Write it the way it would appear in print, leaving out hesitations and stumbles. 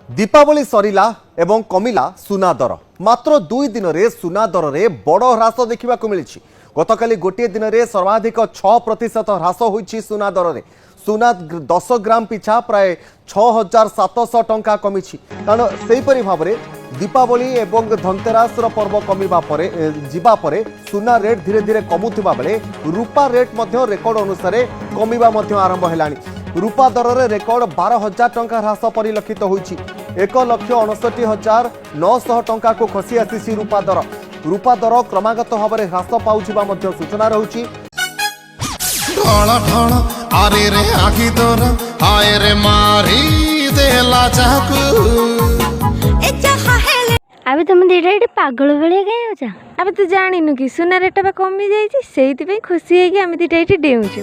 दीपावली सरिला एवं कमिला सुना दर मात्र 2 दिन रे सुना दर रे बड़ ह्रास देखा मिली। गतकाली गोटे दिन रे सर्वाधिक 6% ह्रास होईछि सुना दर रे। सुना 10 ग्राम पिछा प्राय 6700 टंका कमी। कारण सेहीपरि भाव में दीपावली एवं धनतेरस पर्व कमिबा परे जिबा परे सुना रेट धीरे धीरे कमुथिबा बेले रूपा रेट मध्य रेकर्ड अनुसार कमिबा मध्य आरंभ हेलानी। रूपा दर रे रेकर्ड 12,000 टंका ह्रास परिलक्षित होईछि। 1,59,900 टंका को खसी आसी रूपा दर। रूपा दर क्रमागत भाव में ह्रास पाउछिबा मध्य सूचना रहुछि। अरे रे आखि तोर आए रे मारी देला चाकू अबे तुम दीटा ये पागल भाया कहीं हो अबे तू जानिनु कि सुना रेट कमी जाइए से खुशी है कि आम दीटा ये डेऊचु।